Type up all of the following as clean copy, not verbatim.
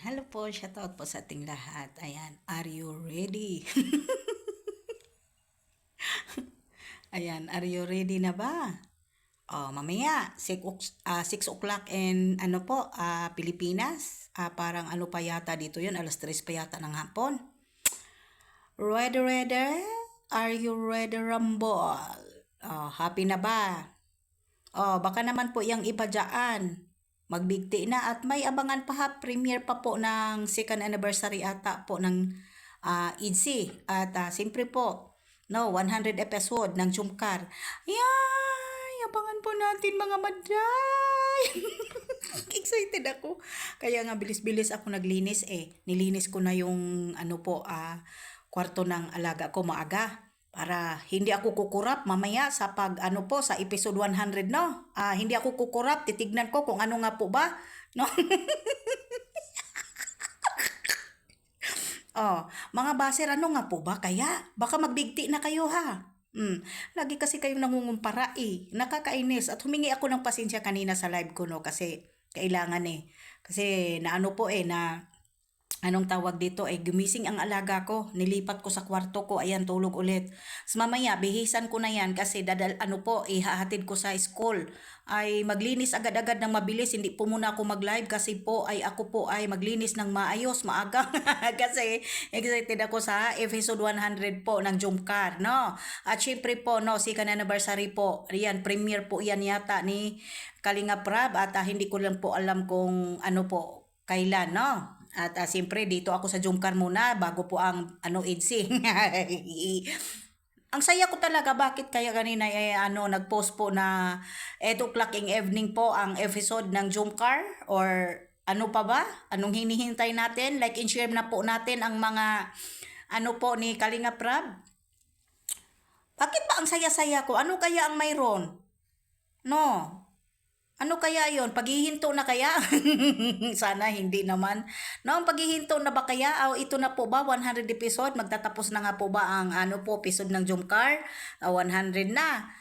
Hello po, shoutout po sa ating lahat. Ayan, are you ready? Ayan, are you ready na ba? Oh, mamaya, 6 o'clock in Pilipinas. Parang ano pa yata dito yun, alas 3 pa yata ng hapon. Ready, ready? Are you ready, Rumble? Oh, happy na ba? Oh, baka naman po yung iba dyan. Magbigti na at may abangan pa ha, premiere pa po ng second anniversary ata po ng IDC. At siyempre po, no, 100 episode ng Jumkar. Yay! Abangan po natin mga maday! Excited ako. Kaya nga bilis-bilis ako naglinis eh. Nilinis ko na yung kwarto ng alaga ko maaga para hindi ako kukurap mamaya sa sa episode 100 no. Hindi ako kukurap, titignan ko kung ano nga po ba, no? Mga baser, ano nga po ba kaya? Baka magbigti na kayo ha. Lagi kasi kayong nangungumpara eh. Nakakainis at humingi ako ng pasensya kanina sa live ko no kasi kailangan eh. Kasi naano po eh na anong tawag dito ay gumising ang alaga ko, nilipat ko sa kwarto ko, ayan tulog ulit. Mamaya bihisan ko na yan kasi ihahatid ko sa school. Ay maglinis agad-agad ng mabilis, hindi po muna ako mag-live kasi po ay ako po ay maglinis ng maayos, maaga. Kasi excited ako sa episode 100 po ng Jumkar, no? At syempre po, no, second anniversary po, yan, premiere po yan yata ni Kalinga Prab at hindi ko lang po alam kung ano po, kailan, no? At siyempre dito ako sa Jumkar muna bago po ang EDC. Ang saya ko talaga, bakit kaya kanina nag-post po na 8 o'clock in evening po ang episode ng Jumkar or ano pa ba? Anong hinihintay natin? Like and share na po natin ang mga ni Kalinga Prab. Bakit ba ang saya-saya ko? Ano kaya ang mayroon? No. Ano kaya yon? Paghihinto na kaya? Sana hindi naman. No, paghihinto na ba kaya? Ito na po ba? 100 episode? Magtatapos na nga po ba ang episode ng Jumkar? 100 na.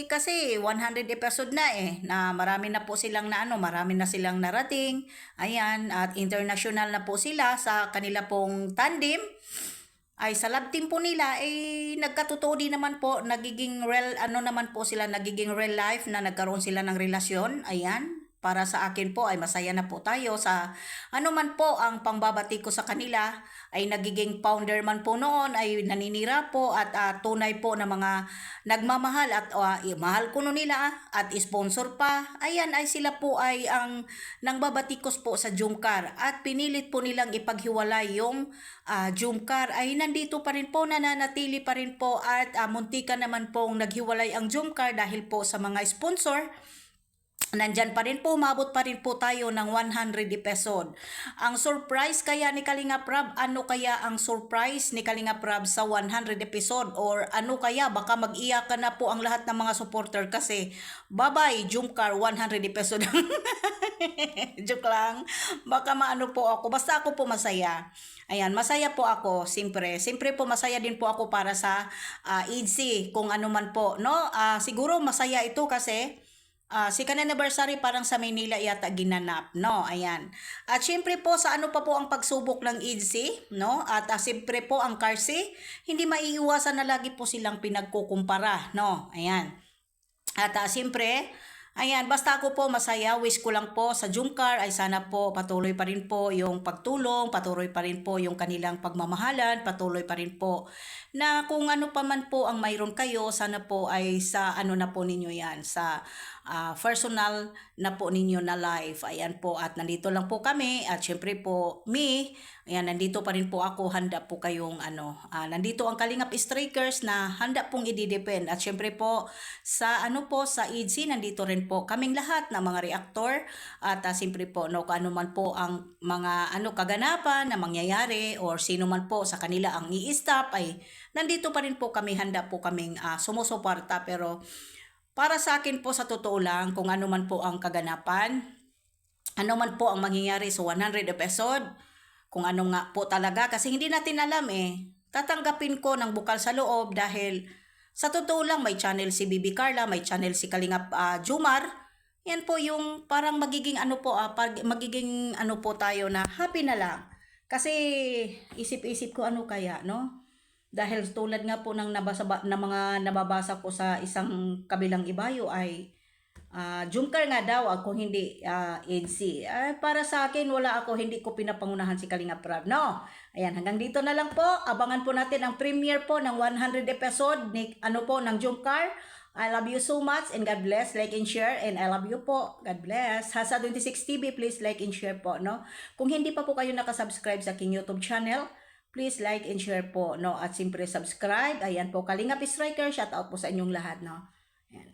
Kasi 100 episode na eh, na marami na po silang marami na silang narating. Ayan, at international na po sila sa kanila pong tandem ay sa love team po nila nagkatotoo din naman po, nagiging real naman po sila, nagiging real life na nagkaroon sila ng relasyon. Ayan, para sa akin po ay masaya na po tayo sa ano man po ang pangbabati ko sa kanila, ay nagiging founder man po noon, ay naninira po at tunay po na mga nagmamahal at mahal ko no nila at sponsor pa. Ayan, ay sila po ay ang nangbabatikos po sa Jumkar at pinilit po nilang ipaghiwalay yung Jumkar ay nandito pa rin po, nananatili pa rin po at muntika naman pong naghiwalay ang Jumkar dahil po sa mga sponsor. Nandyan pa rin po, umabot pa rin po tayo ng 100 episode. Ang surprise kaya ni Kalinga Prab, ano kaya ang surprise ni Kalinga Prab sa 100 episode? Or ano kaya, baka mag-iyakan na po ang lahat ng mga supporter kasi bye-bye, Jumkar, 100 episode. Joke lang, baka maano po ako, basta ako po masaya. Ayan, masaya po ako, siyempre po masaya din po ako para sa EDC, kung ano man po, no? Siguro masaya ito kasi second anniversary parang sa Maynila yata ginanap, no? Ayan. At syempre po sa ano pa po ang pagsubok ng EDC, no? At syempre po ang Karsi, hindi maiiwasan na lagi po silang pinagkukumpara, no? Ayan. At syempre, ayan, basta ako po masaya, wish ko lang po sa Jumkar ay sana po patuloy pa rin po yung pagtulong, patuloy pa rin po yung kanilang pagmamahalan, patuloy pa rin po na kung ano pa man po ang mayroon kayo, sana po ay sa na po ninyo yan, sa personal na po ninyo na life. Ayan po, at nandito lang po kami at syempre po ayan, nandito pa rin po ako, handa po kayong nandito ang Kalingap Strikers na handa pong i-depend at syempre po sa sa EDC, nandito rin po kaming lahat na mga reactor at syempre po kung ano man po ang mga kaganapan na mangyayari or sino man po sa kanila ang i-stop ay nandito pa rin po kami, handa po kaming sumusuporta. Pero para sa akin po, sa totoo lang, kung ano man po ang kaganapan, ano man po ang mangyayari sa 100 episode, kung ano nga po talaga, kasi hindi natin alam tatanggapin ko ng bukal sa loob dahil sa totoo lang may channel si Bibi Carla, may channel si Kalingap Jumar, Yan po yung parang magiging ano po, magiging ano po tayo na happy na lang. Kasi isip-isip ko ano kaya, no? Dahil tulad nga po ng na mga nababasa ko sa isang kabilang ibayo ay Jungkar nga daw ako hindi EDC. Para sa akin wala ako, hindi ko pinapangunahan si Kalinga Prab. No. Ayan, hanggang dito na lang po. Abangan po natin ang premiere po ng 100 episode ni ano po ng Jungkar. I love you so much and God bless. Like and share and I love you po. God bless. Hasa 26 TV, please like and share po, no? Kung hindi pa po kayo nakasubscribe sa aking YouTube channel, please like and share po, no? At siyempre subscribe. Ayan po, Kalinga Striker, shout out po sa inyong lahat, no?